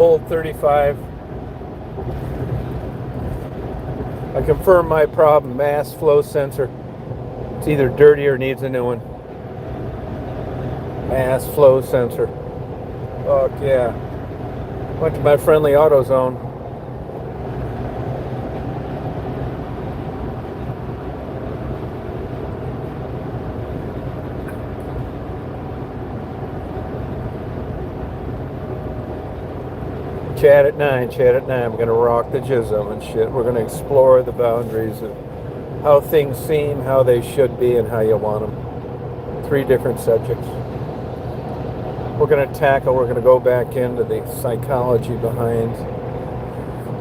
Old 35. I confirmed my problem, mass flow sensor. It's either dirty or needs a new one. Mass flow sensor. Fuck yeah. Went to my friendly AutoZone. Chat at 9, chat at 9. We're going to rock the jizzo and shit. We're going to explore the boundaries of how things seem, how they should be, and how you want them. 3 different subjects. We're going to go back into the psychology behind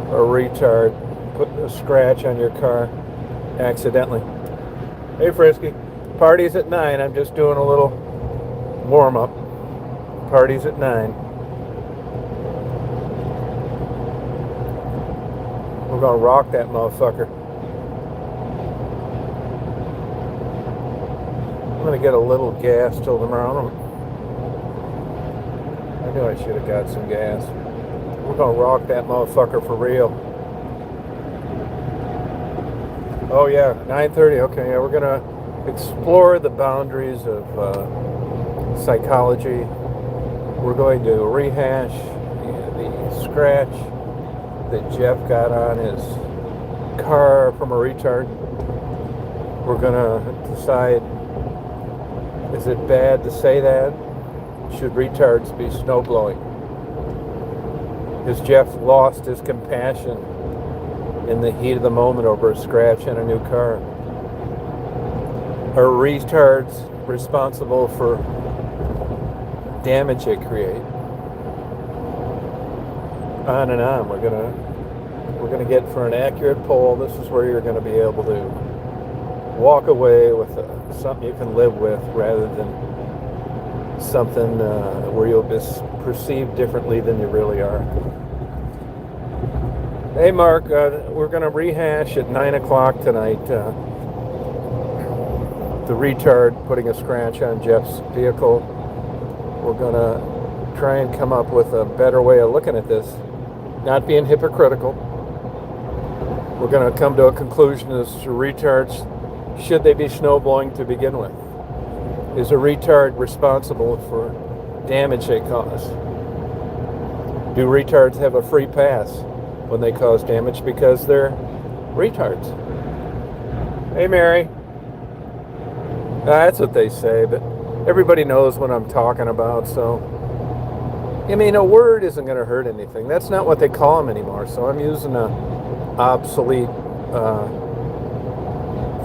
a retard putting a scratch on your car accidentally. Hey, Frisky. Party's at 9. I'm just doing a little warm-up. Party's at 9. We're going to rock that motherfucker. I'm going to get a little gas till tomorrow. I knew I should have got some gas. We're going to rock that motherfucker for real. Oh yeah, 9:30. Okay, yeah, we're going to explore the boundaries of psychology. We're going to rehash the scratch that Jeff got on his car from a retard. We're going to decide, is it bad to say that? Should retards be snowblowing? Has Jeff lost his compassion in the heat of the moment over a scratch on a new car? Are retards responsible for damage they create? On and on. We're gonna get for an accurate poll. This is where you're gonna be able to walk away with something you can live with, rather than something where you'll be perceived differently than you really are. Hey, Mark, we're gonna rehash at 9 o'clock tonight. The retard putting a scratch on Jeff's vehicle. We're gonna try and come up with a better way of looking at this, not being hypocritical. We're going to come to a conclusion as to retards. Should they be snowblowing to begin with? Is a retard responsible for damage they cause? Do retards have a free pass when they cause damage because they're retards? Hey, Mary. That's what they say, but everybody knows what I'm talking about, so I mean, a word isn't going to hurt anything. That's not what they call them anymore. So I'm using a obsolete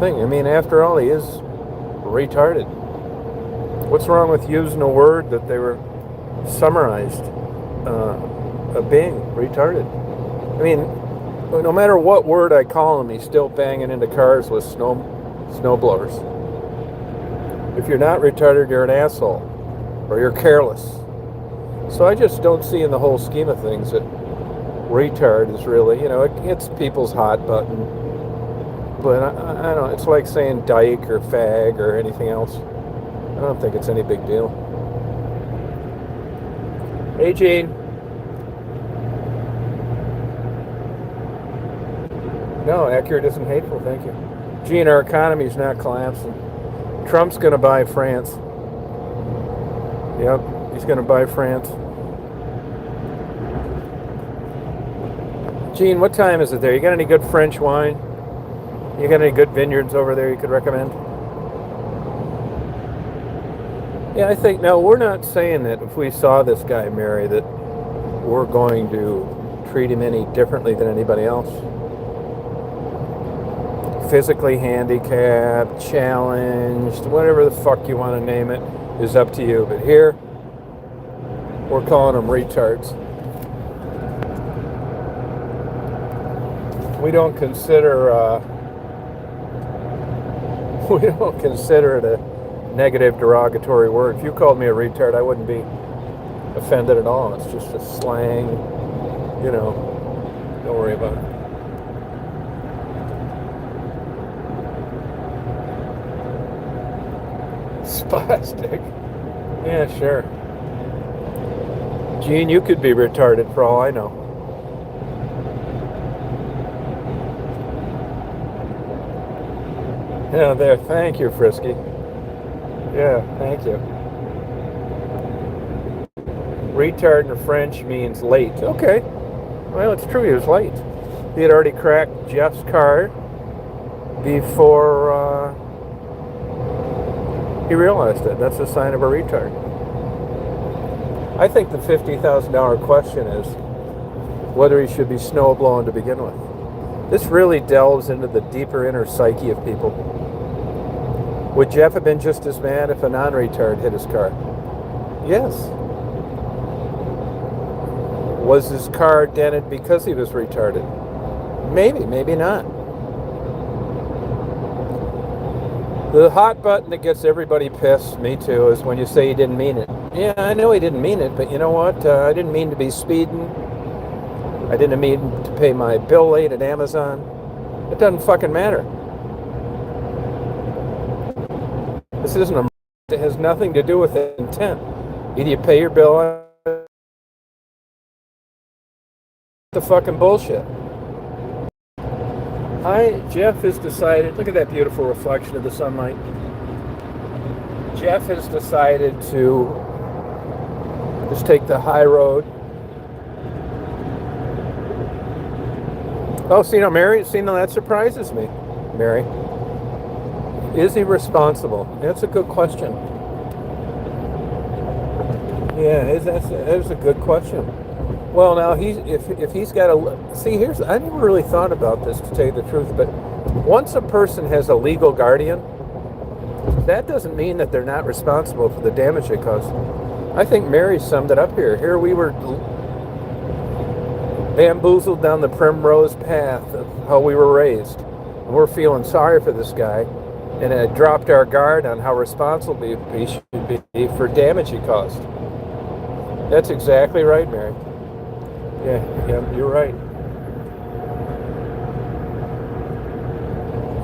thing. I mean, after all, he is retarded. What's wrong with using a word that they were summarized of being retarded? I mean, no matter what word I call him, he's still banging into cars with snowblowers. If you're not retarded, you're an asshole, or you're careless. So I just don't see in the whole scheme of things that retard is really, it hits people's hot button. But I don't know, it's like saying dyke or fag or anything else. I don't think it's any big deal. Hey, Gene. No, accurate isn't hateful, thank you. Gene, our economy's not collapsing. Trump's going to buy France. Yep, he's going to buy France. Gene, what time is it there? You got any good French wine? You got any good vineyards over there you could recommend? Yeah, I think, no, we're not saying that if we saw this guy, Mary, that we're going to treat him any differently than anybody else. Physically handicapped, challenged, whatever the fuck you want to name it, is up to you. But here, we're calling them retards. We don't consider it a negative, derogatory word. If you called me a retard, I wouldn't be offended at all. It's just a slang, don't worry about it. Spastic. Yeah, sure. Gene, you could be retarded for all I know. Yeah, there. Thank you, Frisky. Yeah, thank you. Retard in French means late. Okay. Well, it's true. He was late. He had already cracked Jeff's car before he realized it. That's a sign of a retard. I think the $50,000 question is whether he should be snowblowing to begin with. This really delves into the deeper inner psyche of people. Would Jeff have been just as mad if a non-retard hit his car? Yes. Was his car dented because he was retarded? Maybe, maybe not. The hot button that gets everybody pissed, me too, is when you say he didn't mean it. Yeah, I know he didn't mean it, but you know what? I didn't mean to be speeding. I didn't mean to pay my bill late at Amazon. It doesn't fucking matter. This isn't a... It has nothing to do with intent. Either you pay your bill... The fucking bullshit. Jeff has decided... Look at that beautiful reflection of the sunlight. Jeff has decided to just take the high road. Oh, see, now, Mary, that surprises me, Mary. Is he responsible? That's a good question. Yeah, that's a good question. Well, now, if he's got a... See, I never really thought about this, to tell you the truth, but once a person has a legal guardian, that doesn't mean that they're not responsible for the damage they cause. I think Mary summed it up here. Here we were bamboozled down the primrose path of how we were raised. And we're feeling sorry for this guy, and it dropped our guard on how responsible we should be for damage he caused. That's exactly right, Mary. Yeah, you're right.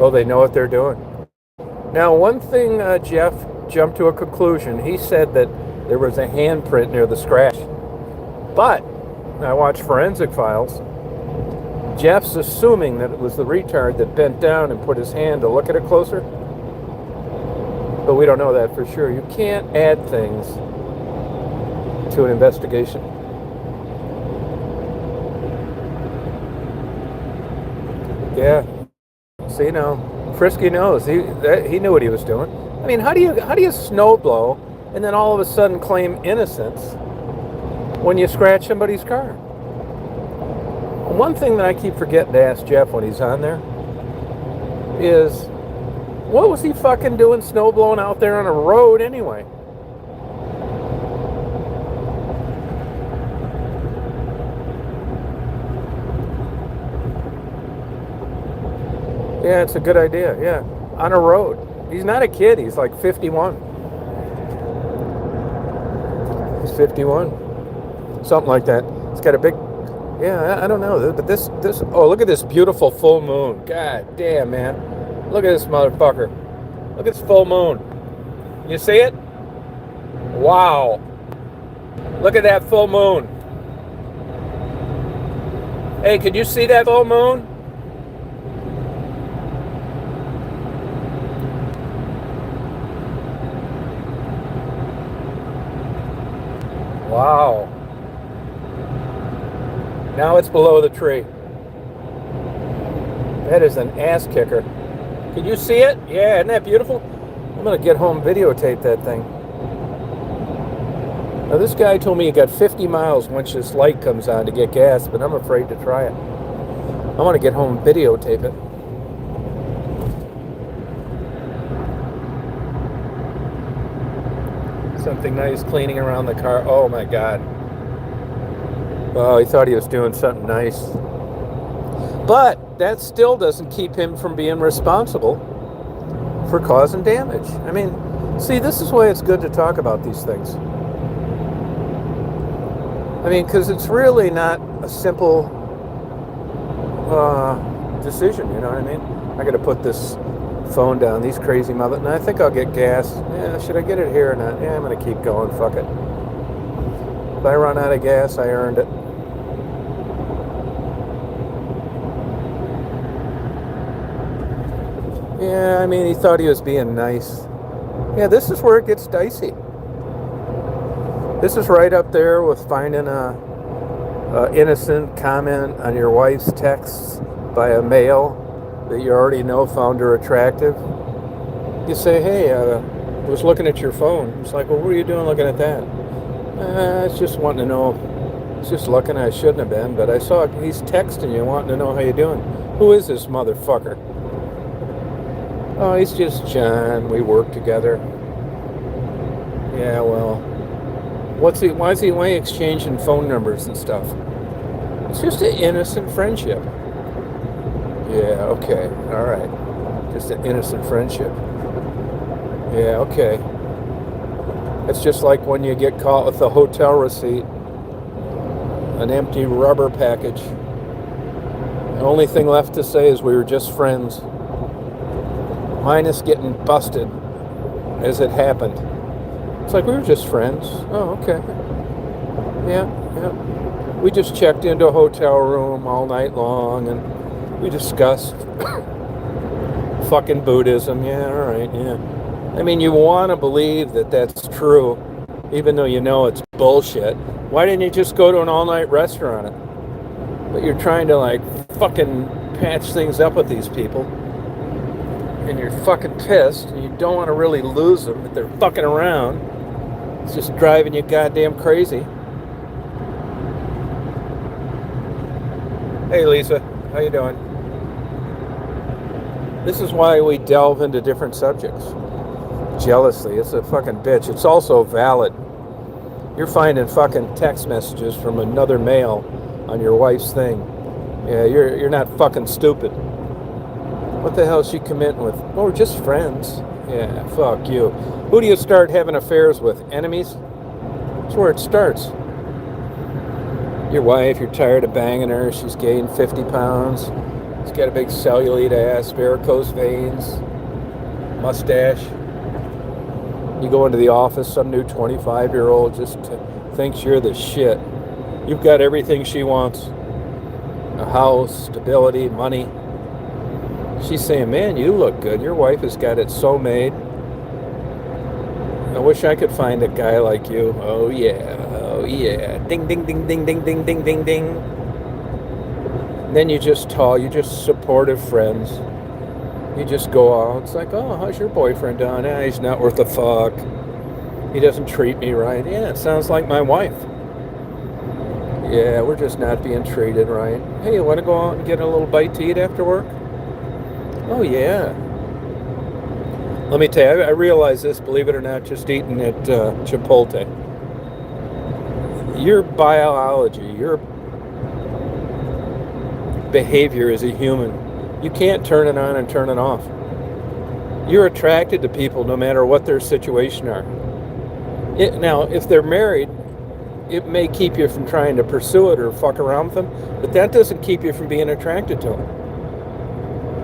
Oh, they know what they're doing. Now, one thing Jeff jumped to a conclusion. He said that there was a handprint near the scratch. But I watched Forensic Files. Jeff's assuming that it was the retard that bent down and put his hand to look at it closer. But we don't know that for sure. You can't add things to an investigation. Yeah. See, now, Frisky knows. He knew what he was doing. I mean, how do you snowblow and then all of a sudden claim innocence when you scratch somebody's car? One thing that I keep forgetting to ask Jeff when he's on there is, what was he fucking doing snowblowing out there on a road anyway? Yeah, it's a good idea, yeah. On a road. He's not a kid, he's like 51. He's 51. Something like that. He's got a big... Yeah, I don't know, but this... Oh, look at this beautiful full moon. God damn, man. Look at this motherfucker. Look at this full moon. You see it? Wow. Look at that full moon. Hey, can you see that full moon? Wow. Now it's below the tree. That is an ass kicker. Can you see it? Yeah, isn't that beautiful? I'm going to get home, videotape that thing. Now, this guy told me he got 50 miles once this light comes on to get gas, but I'm afraid to try it. I want to get home and videotape it. Something nice cleaning around the car. Oh my God. Oh, he thought he was doing something nice. But that still doesn't keep him from being responsible for causing damage. I mean, see, this is why it's good to talk about these things. I mean, because it's really not a simple decision, you know what I mean? I got to put this phone down, these crazy mother, and I think I'll get gas. Yeah, should I get it here or not? Yeah, I'm gonna keep going, fuck it. If I run out of gas, I earned it. Yeah, I mean, he thought he was being nice. Yeah, this is where it gets dicey. This is right up there with finding a innocent comment on your wife's texts by a male that you already know found her attractive. You say, hey, I was looking at your phone. It's like, well, what are you doing looking at that? It's just wanting to know. It's just looking. I shouldn't have been, but I saw he's texting you, wanting to know how you're doing. Who is this motherfucker? Oh, he's just John. We work together. Yeah, well, why is he exchanging phone numbers and stuff? It's just an innocent friendship. Yeah, okay, all right. Just an innocent friendship. Yeah, okay. It's just like when you get caught with a hotel receipt, an empty rubber package. The only thing left to say is we were just friends. Minus getting busted as it happened. It's like we were just friends. Oh, okay. Yeah. We just checked into a hotel room all night long and we discussed fucking Buddhism. Yeah, all right, yeah. I mean, you want to believe that that's true, even though you know it's bullshit. Why didn't you just go to an all-night restaurant? But you're trying to, like, fucking patch things up with these people. And you're fucking pissed, and you don't want to really lose them, but they're fucking around. It's just driving you goddamn crazy. Hey, Lisa. How you doing? This is why we delve into different subjects. Jealousy. It's a fucking bitch. It's also valid. You're finding fucking text messages from another male on your wife's thing. Yeah, you're not fucking stupid. What the hell is she committing with? Oh, we're just friends. Yeah, fuck you. Who do you start having affairs with? Enemies? That's where it starts. Your wife, you're tired of banging her. She's gained 50 pounds. She's got a big cellulite ass, varicose veins, mustache. You go into the office, some new 25-year-old just thinks you're the shit. You've got everything she wants. A house, stability, money. She's saying, man, you look good. Your wife has got it so made. I wish I could find a guy like you. Oh, yeah. Oh, yeah. Ding, ding, ding, ding, ding, ding, ding, ding, ding. Then you just talk. You're just supportive friends. You just go out. It's like, oh, how's your boyfriend doing? He's not worth a fuck. He doesn't treat me right. Yeah, it sounds like my wife. Yeah, we're just not being treated right. Hey, you want to go out and get a little bite to eat after work? Oh, yeah. Let me tell you, I realize this, believe it or not, just eating at Chipotle. Your biology, your behavior as a human, you can't turn it on and turn it off. You're attracted to people no matter what their situation are. Now, if they're married, it may keep you from trying to pursue it or fuck around with them, but that doesn't keep you from being attracted to them.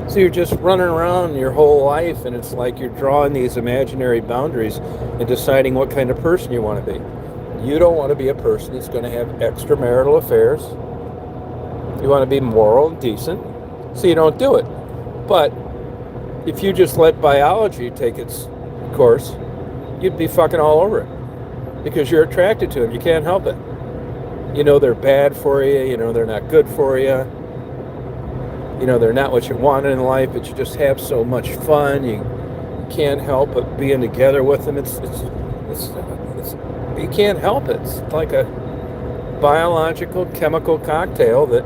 So you're just running around your whole life, and it's like you're drawing these imaginary boundaries and deciding what kind of person you want to be. You don't want to be a person that's going to have extramarital affairs. You want to be moral and decent, so you don't do it. But if you just let biology take its course, you'd be fucking all over it because you're attracted to them. You can't help it. You know they're bad for you. You know they're not good for you. You know, they're not what you want in life, but you just have so much fun. You can't help but being together with them. It's you can't help it. It's like a biological chemical cocktail that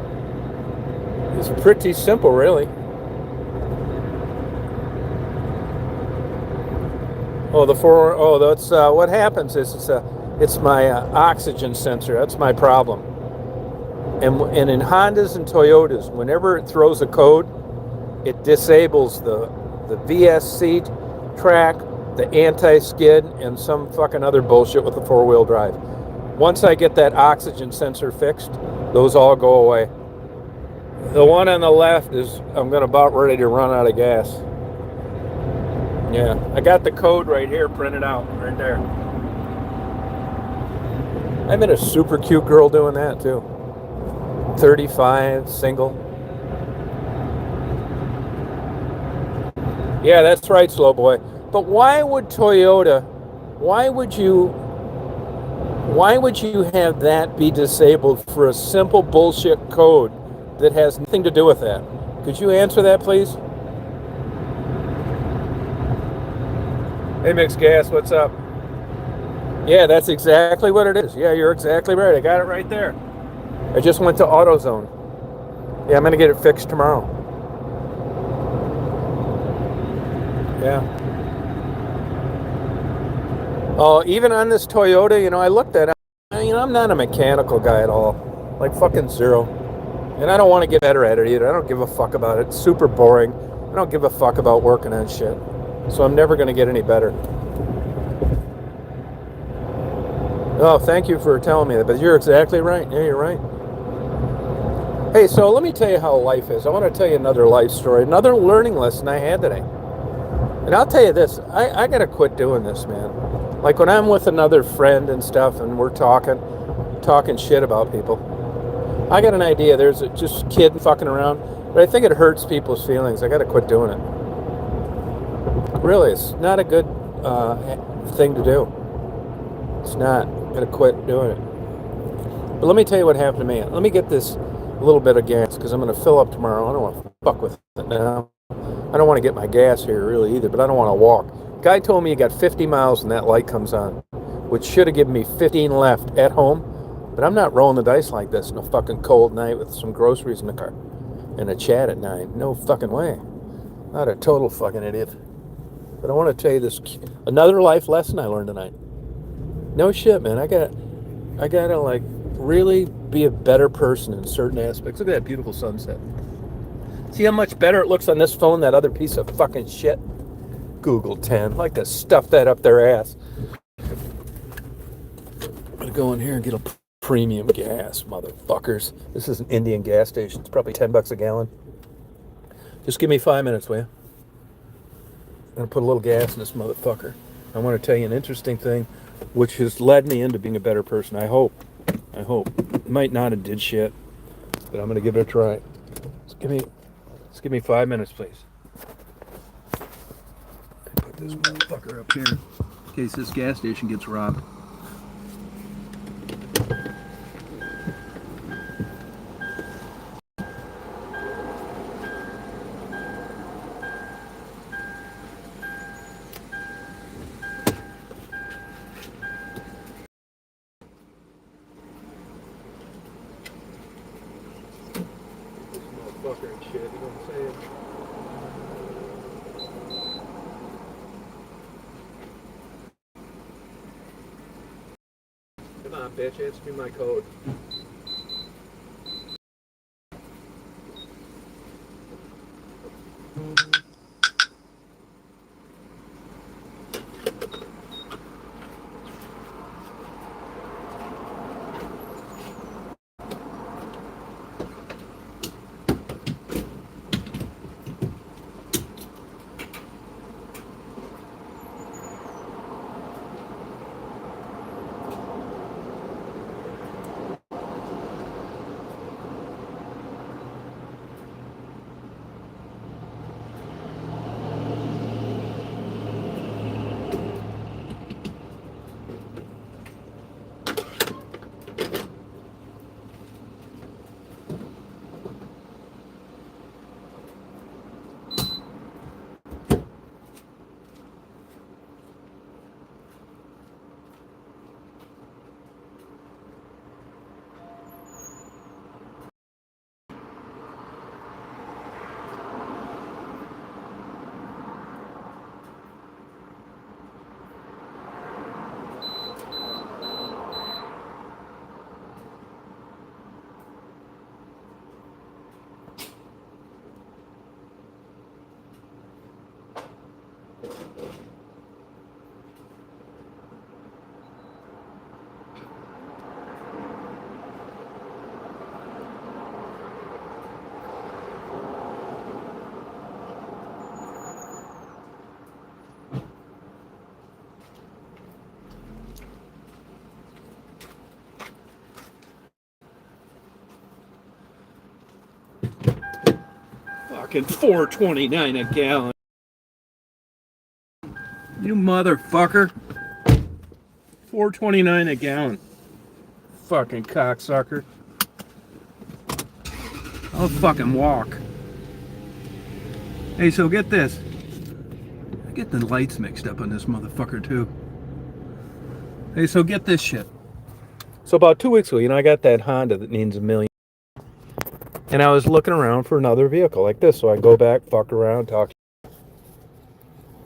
is pretty simple, really. That's what happens is it's my oxygen sensor. That's my problem. And in Hondas and Toyotas, whenever it throws a code, it disables the VSC track, the anti-skid, and some fucking other bullshit with the four-wheel drive. Once I get that oxygen sensor fixed, those all go away. The one on the left is, I'm about ready to run out of gas. Yeah, I got the code right here printed out, right there. I met a super cute girl doing that too. 35, single. Yeah, that's right, slow boy. But why would Toyota, why would you why would you have that be disabled for a simple bullshit code that has nothing to do with that? Could you answer that, please? Hey, Mixed Gas, what's up? Yeah, that's exactly what it is. Yeah, you're exactly right. I got it right there. I just went to AutoZone. Yeah, I'm going to get it fixed tomorrow. Yeah. Oh, even on this Toyota, I looked at it. I'm not a mechanical guy at all. Like fucking zero. And I don't want to get better at it either. I don't give a fuck about it. It's super boring. I don't give a fuck about working on shit. So I'm never going to get any better. Oh, thank you for telling me that. But you're exactly right. Yeah, you're right. Hey, so let me tell you how life is. I want to tell you another life story, another learning lesson I had today. And I'll tell you this, I got to quit doing this, man. Like when I'm with another friend and stuff and we're talking shit about people, I got an idea. There's just kid fucking around, but I think it hurts people's feelings. I got to quit doing it. Really, it's not a good thing to do. It's not. I'm going to quit doing it. But let me tell you what happened to me. Let me get this little bit of gas because I'm going to fill up tomorrow. I don't want to fuck with it now. I don't want to get my gas here really either, but I don't want to walk. Guy told me he got 50 miles and that light comes on, which should have given me 15 left at home. But I'm not rolling the dice like this. No fucking cold night with some groceries in the car and a chat at 9. No fucking way. Not a total fucking idiot. But I want to tell you this, another life lesson I learned tonight. No shit, man. I gotta like really be a better person in certain aspects. Look at that beautiful sunset. See how much better it looks on this phone, that other piece of fucking shit? Google 10. Like to stuff that up their ass. I'm gonna go in here and get a premium gas, motherfuckers. This is an Indian gas station. It's probably $10 a gallon. Just give me 5 minutes, will you? I'm gonna put a little gas in this motherfucker. I want to tell you an interesting thing, which has led me into being a better person. I hope. Might not have did shit, but I'm gonna give it a try. Just give me 5 minutes, please. Put this motherfucker up here in case this gas station gets robbed. And shit, you know what I'm saying? Come on, bitch, answer me my code. Fucking $4.29 a gallon. You motherfucker. $4.29 a gallon. Fucking cocksucker. I'll fucking walk. Hey, so get this. I get the lights mixed up on this motherfucker too. Hey, so get this shit. So about 2 weeks ago, I got that Honda that needs $1 million. And I was looking around for another vehicle like this. So I go back, fuck around, talk.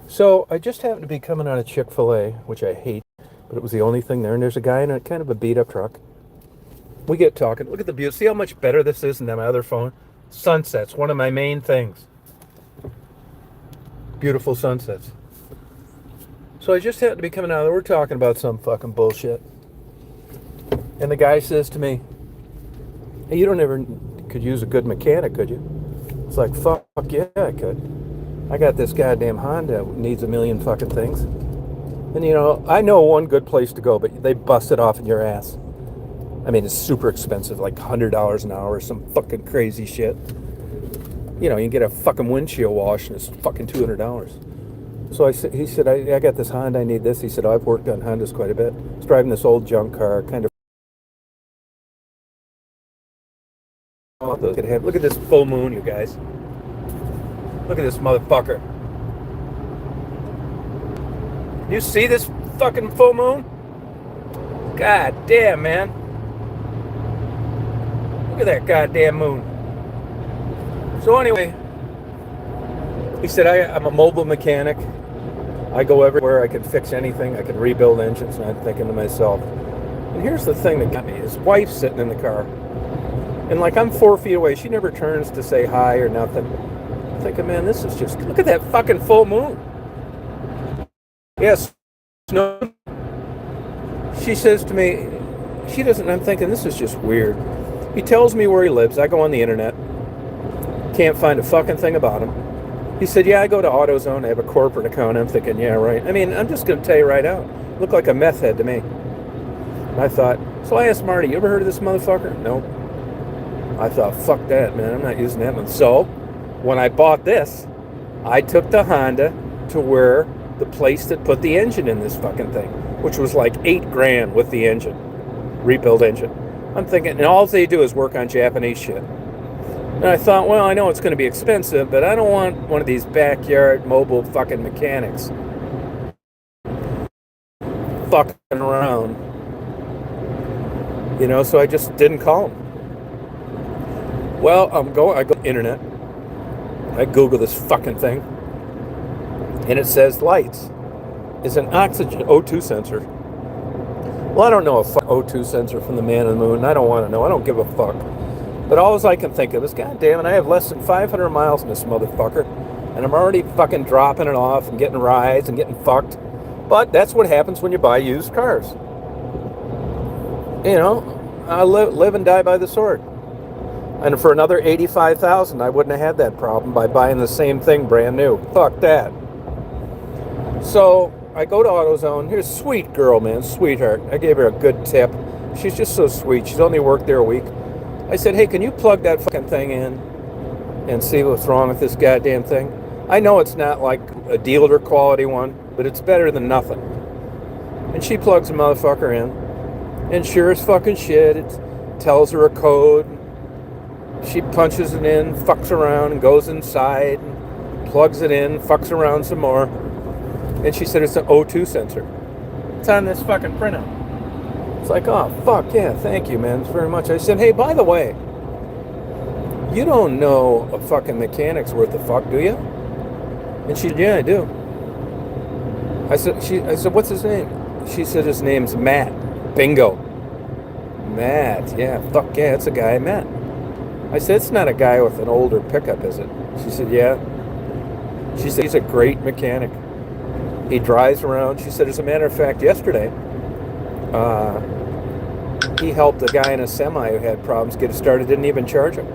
So I just happened to be coming out of Chick-fil-A, which I hate, but it was the only thing there. And there's a guy in a kind of a beat-up truck. We get talking. Look at the view. See how much better this is than my other phone? Sunsets, one of my main things. Beautiful sunsets. So I just happened to be coming out there. We're talking about some fucking bullshit. And the guy says to me, hey, you don't ever could use a good mechanic, could you? It's like, fuck yeah, I could. I got this goddamn Honda. Needs $1 million fucking things. And I know one good place to go, but they bust it off in your ass. I mean, it's super expensive, like $100 an hour or some fucking crazy shit. You can get a fucking windshield wash and it's fucking $200. So he said, I got this Honda, I need this. He said, I've worked on Hondas quite a bit. I was driving this old junk car, kind of. Look at him. Look at this full moon, you guys. Look at this motherfucker. You see this fucking full moon? God damn, man. Look at that goddamn moon. So anyway, he said, I'm a mobile mechanic. I go everywhere. I can fix anything. I can rebuild engines. And I'm thinking to myself, and here's the thing that got me. His wife's sitting in the car. And like I'm 4 feet away. She never turns to say hi or nothing. I'm thinking, man, this is just, look at that fucking full moon. Yes. No. She says to me, she doesn't, I'm thinking, this is just weird. He tells me where he lives. I go on the internet. Can't find a fucking thing about him. He said, yeah, I go to AutoZone. I have a corporate account. I'm thinking, yeah, right. I mean, I'm just going to tell you right out. Look like a meth head to me. I thought, so I asked Marty, you ever heard of this motherfucker? Nope. I thought, fuck that, man. I'm not using that one. So, when I bought this, I took the Honda to where the place that put the engine in this fucking thing, which was like $8,000 with the engine, rebuild engine. I'm thinking, and all they do is work on Japanese shit. And I thought, well, I know it's going to be expensive, but I don't want one of these backyard mobile fucking mechanics fucking around. So I just didn't call him. Well, I go to the internet. I Google this fucking thing. And it says lights is an oxygen O2 sensor. Well, I don't know a O2 sensor from the man on the moon. I don't want to know. I don't give a fuck. But all I can think of is, God damn it, I have less than 500 miles in this motherfucker. And I'm already fucking dropping it off and getting rides and getting fucked. But that's what happens when you buy used cars. I live and die by the sword. And for another $85,000, I wouldn't have had that problem by buying the same thing brand new. Fuck that. So I go to AutoZone. Here's a sweet girl, man, sweetheart. I gave her a good tip. She's just so sweet. She's only worked there a week. I said, hey, can you plug that fucking thing in and see what's wrong with this goddamn thing? I know it's not like a dealer quality one, but it's better than nothing. And she plugs the motherfucker in. And sure as fucking shit, it tells her a code. She punches it in, fucks around, and goes inside, and plugs it in, fucks around some more. And she said it's an O2 sensor. It's on this fucking printout. It's like, oh, fuck, yeah, thank you, man, very much. I said, hey, by the way, you don't know a fucking mechanic's worth of fuck, do you? And she said, yeah, I do. I said, what's his name? She said his name's Matt. Bingo. Matt, yeah, fuck yeah, it's a guy, Matt. I said, it's not a guy with an older pickup, is it? She said, yeah. She said, he's a great mechanic. He drives around. She said, as a matter of fact, yesterday, he helped a guy in a semi who had problems get it started, didn't even charge him.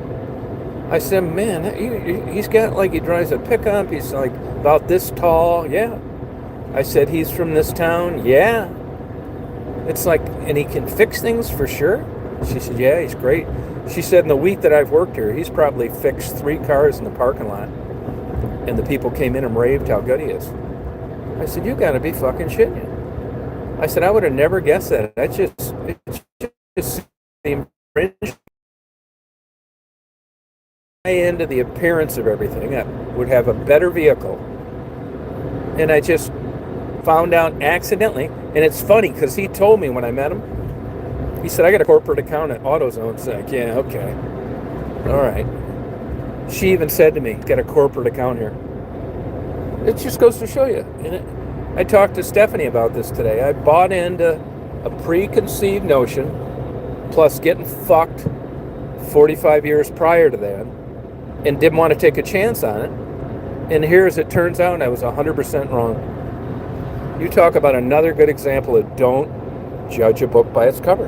I said, man, he's got, like, he drives a pickup. He's, like, about this tall. Yeah. I said, he's from this town. Yeah. It's like, and he can fix things for sure? She said, yeah, he's great. She said in the week that I've worked here, he's probably fixed 3 cars in the parking lot. And the people came in and raved how good he is. I said, you gotta be fucking shitting you. I said, I would have never guessed that. It just seemed fringe. Into the appearance of everything, I would have a better vehicle. And I just found out accidentally. And it's funny because he told me when I met him, he said, I got a corporate account at AutoZone. It's like, yeah, okay. All right. She even said to me, got a corporate account here. It just goes to show you. And I talked to Stephanie about this today. I bought into a preconceived notion, plus getting fucked 45 years prior to that, and didn't want to take a chance on it. And here, as it turns out, I was 100% wrong. You talk about another good example of don't judge a book by its cover.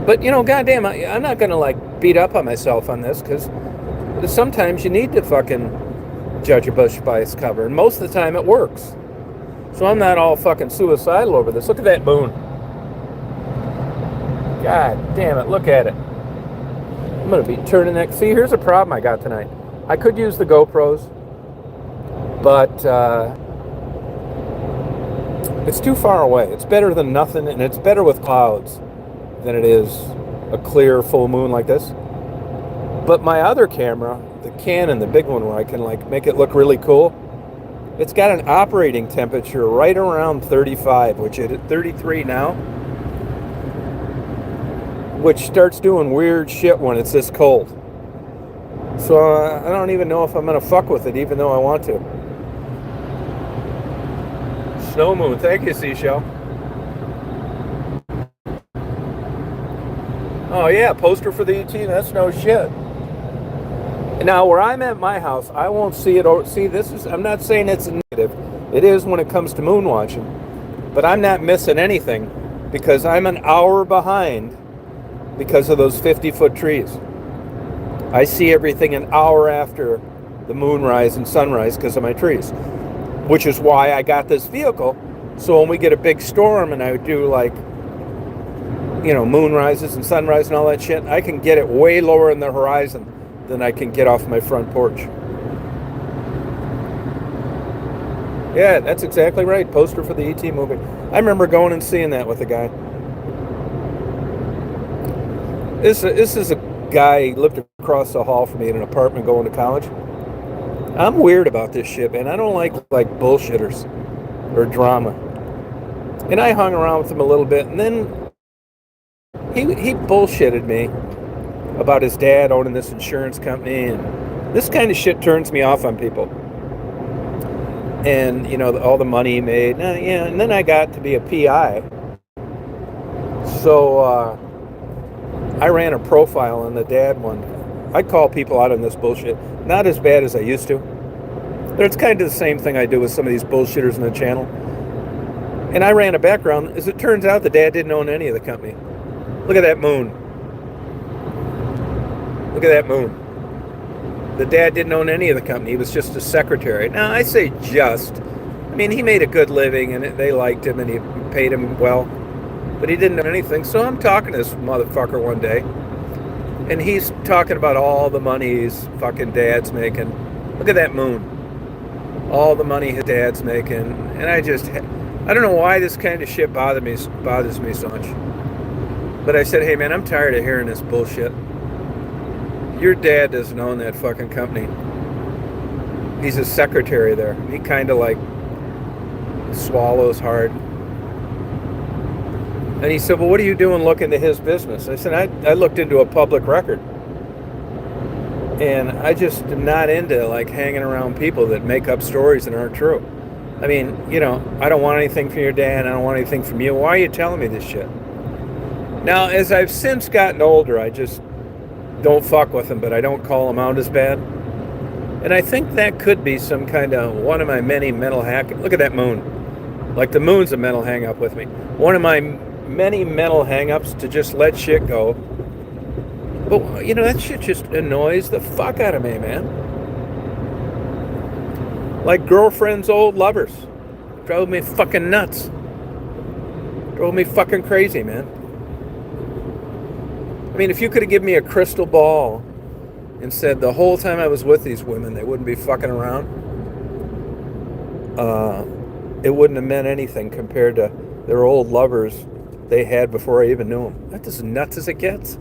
But, goddamn, I'm not going to, beat up on myself on this, because sometimes you need to fucking judge a book by its cover. And most of the time it works. So I'm not all fucking suicidal over this. Look at that moon. God damn it, look at it. I'm going to be turning that. See, here's a problem I got tonight. I could use the GoPros, but it's too far away. It's better than nothing, and it's better with clouds than it is a clear full moon like this. But my other camera, the Canon, the big one where I can make it look really cool, it's got an operating temperature right around 35, which is at 33 now, which starts doing weird shit when it's this cold. So I don't even know if I'm going to fuck with it, even though I want to. Snow moon. Thank you, Seashell. Oh, yeah, poster for the ET. That's no shit. Now, where I'm at my house, I won't see it. See, I'm not saying it's a negative. It is when it comes to moon watching. But I'm not missing anything because I'm an hour behind because of those 50-foot trees. I see everything an hour after the moonrise and sunrise because of my trees, which is why I got this vehicle. So when we get a big storm and I do moonrises and sunrise and all that shit, I can get it way lower in the horizon than I can get off my front porch. Yeah, that's exactly right. Poster for the E.T. movie. I remember going and seeing that with a guy. This is a guy who lived across the hall from me in an apartment going to college. I'm weird about this shit, man. I don't like bullshitters or drama. And I hung around with him a little bit, and then he bullshitted me about his dad owning this insurance company, and this kind of shit turns me off on people. And all the money he made, and then I got to be a PI, so I ran a profile on the dad one. I call people out on this bullshit. Not as bad as I used to, but it's kind of the same thing I do with some of these bullshitters in the channel. And I ran a background. As it turns out, the dad didn't own any of the company. Look at that moon. Look at that moon. The dad didn't own any of the company. He was just a secretary. Now, I say just. I mean, he made a good living, and they liked him, and he paid him well. But he didn't own anything. So I'm talking to this motherfucker one day, and he's talking about all the money his fucking dad's making. Look at that moon. All the money his dad's making. And I don't know why this kind of shit bothers me so much. But I said, hey man, I'm tired of hearing this bullshit. Your dad doesn't own that fucking company. He's a secretary there. He kind of swallows hard. And he said, well, what are you doing looking to his business? I said, I looked into a public record. And I just am not into hanging around people that make up stories that aren't true. I mean, I don't want anything from your dad. I don't want anything from you. Why are you telling me this shit? Now, as I've since gotten older, I just don't fuck with them, but I don't call them out as bad. And I think that could be some kind of one of my many mental Look at that moon. The moon's a mental hang-up with me. One of my many mental hang-ups to just let shit go. But, that shit just annoys the fuck out of me, man. Like girlfriends' old lovers. Drove me fucking nuts. Drove me fucking crazy, man. mean, if you could have given me a crystal ball and said the whole time I was with these women they wouldn't be fucking around, it wouldn't have meant anything compared to their old lovers they had before I even knew them. That's as nuts as it gets.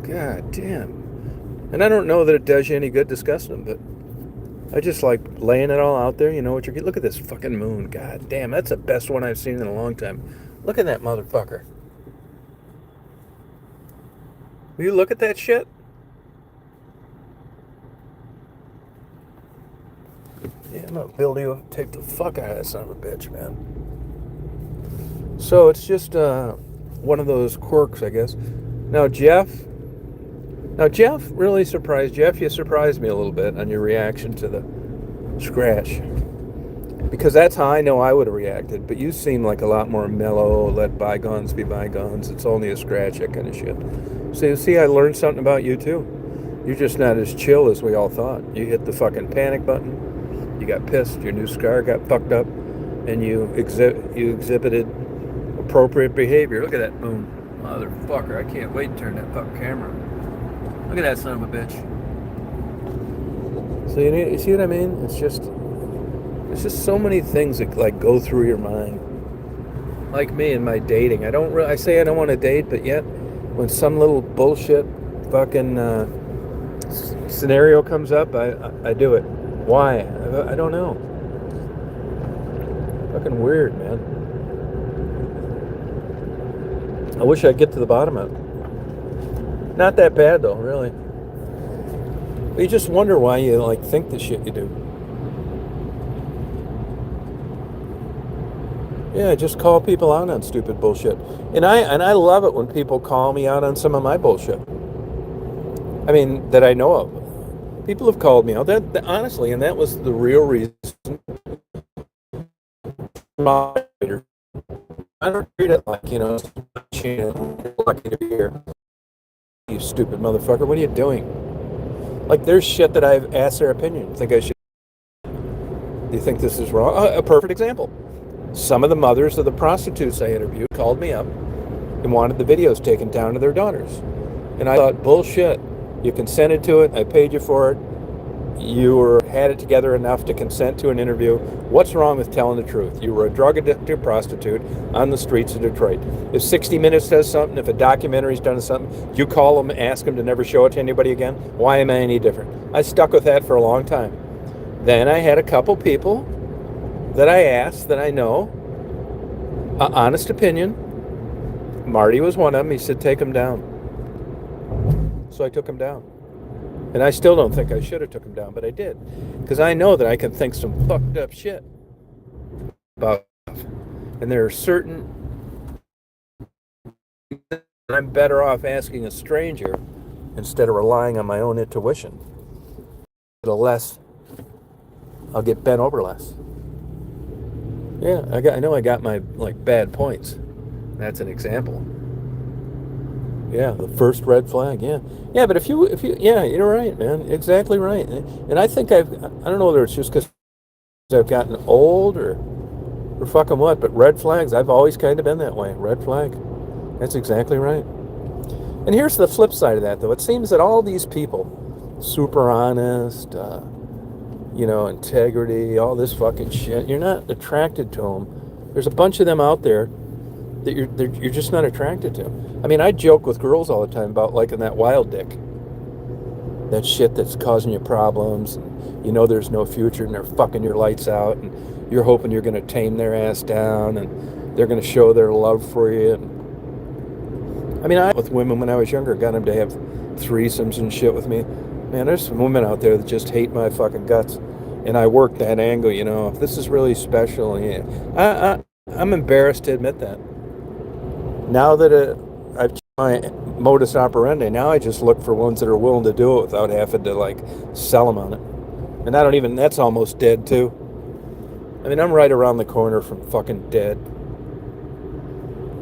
God damn. And I don't know that it does you any good discussing them, but I just like laying it all out there. You know what you're getting. Look at this fucking moon. God damn, that's the best one I've seen in a long time. Look at that motherfucker. Will you look at that shit? Yeah, I'm gonna build you, take the fuck out of that son of a bitch, man. So it's just one of those quirks, I guess. Now Jeff really surprised. Jeff, you surprised me a little bit on your reaction to the scratch. Because that's how I know I would have reacted. But you seem like a lot more mellow, let bygones be bygones. It's only a scratch, that kind of shit. So you see, I learned something about you too. You're just not as chill as we all thought. You hit the fucking panic button. You got pissed. Your new scar got fucked up. And you exhibited appropriate behavior. Look at that moon. Motherfucker, I can't wait to turn that fucking camera. Look at that son of a bitch. So you see what I mean? It's just so many things that like go through your mind. Like me and my dating. I say I don't want to date, but yet when some little bullshit fucking scenario comes up, I do it. Why? I don't know. Fucking weird, man. I wish I'd get to the bottom of it. Not that bad though, really. But you just wonder why you like think the shit you do. Yeah, just call people out on stupid bullshit. And I love it when people call me out on some of my bullshit. I mean, that I know of. People have called me out. That honestly, and that was the real reason. I don't treat it like, you're lucky to be here. You stupid motherfucker, what are you doing? Like, there's shit that I've asked their opinion. Think I should? Do you think this is wrong? A perfect example. Some of the mothers of the prostitutes I interviewed called me up and wanted the videos taken down to their daughters. And I thought, bullshit. You consented to it. I paid you for it. You had it together enough to consent to an interview. What's wrong with telling the truth? You were a drug-addicted prostitute on the streets of Detroit. If 60 Minutes does something, if a documentary's done something, you call them, ask them to never show it to anybody again. Why am I any different? I stuck with that for a long time. Then I had a couple people that I asked that I know, honest opinion. Marty was one of them. He said, take him down. So I took him down. And I still don't think I should have took him down, but I did. Because I know that I can think some fucked up shit about stuff. And there are certain... I'm better off asking a stranger instead of relying on my own intuition. I'll get bent over less. Yeah, I know I got my bad points. That's an example. Yeah, the first red flag. Yeah, but if you, yeah, you're right, man. Exactly right. And I think I don't know whether it's just because I've gotten old or fucking what, but red flags. I've always kind of been that way. Red flag. That's exactly right. And here's the flip side of that, though. It seems that all these people, super honest, integrity, all this fucking shit, you're not attracted to them. There's a bunch of them out there that you're just not attracted to. I mean, I joke with girls all the time about liking that wild dick. That shit that's causing you problems. And there's no future and they're fucking your lights out. And you're hoping you're going to tame their ass down. And they're going to show their love for you. And I mean, I with women when I was younger, got them to have threesomes and shit with me. Man, there's some women out there that just hate my fucking guts. And I work that angle, if this is really special. Yeah. I'm embarrassed to admit that. Now that I've changed my modus operandi, now I just look for ones that are willing to do it without having to sell them on it. And that's almost dead too. I mean, I'm right around the corner from fucking dead.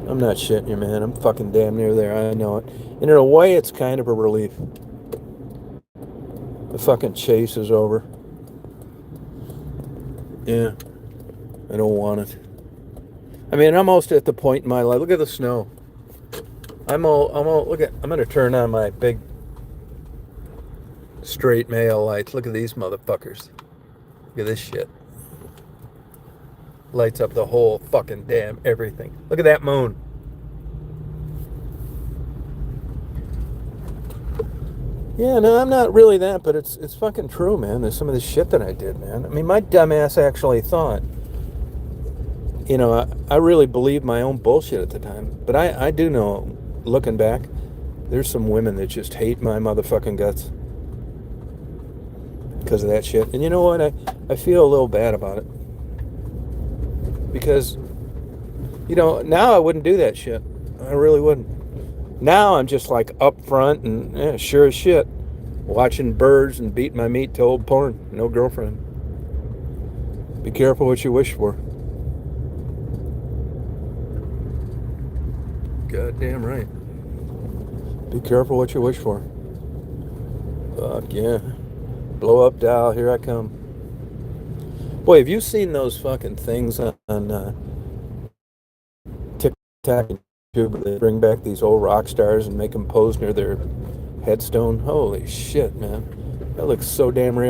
I'm not shitting you, man. I'm fucking damn near there. I know it. And in a way, it's kind of a relief. The fucking chase is over. Yeah. I don't want it. I mean, I'm almost at the point in my life. Look at the snow. I'm all, I'm gonna turn on my big straight male lights. Look at these motherfuckers. Look at this shit. Lights up the whole fucking damn everything. Look at that moon. Yeah, no, I'm not really that, but it's fucking true, man. There's some of the shit that I did, man. I mean, my dumbass actually thought, I really believed my own bullshit at the time. But I do know, looking back, there's some women that just hate my motherfucking guts because of that shit. And you know what? I feel a little bad about it. Because, now I wouldn't do that shit. I really wouldn't. Now I'm just like up front and sure as shit. Watching birds and beating my meat to old porn. No girlfriend. Be careful what you wish for. Goddamn right. Be careful what you wish for. Fuck yeah. Blow up dial, here I come. Boy, have you seen those fucking things on TikTok and YouTube? They bring back these old rock stars and make them pose near their headstone. Holy shit, man. That looks so damn real.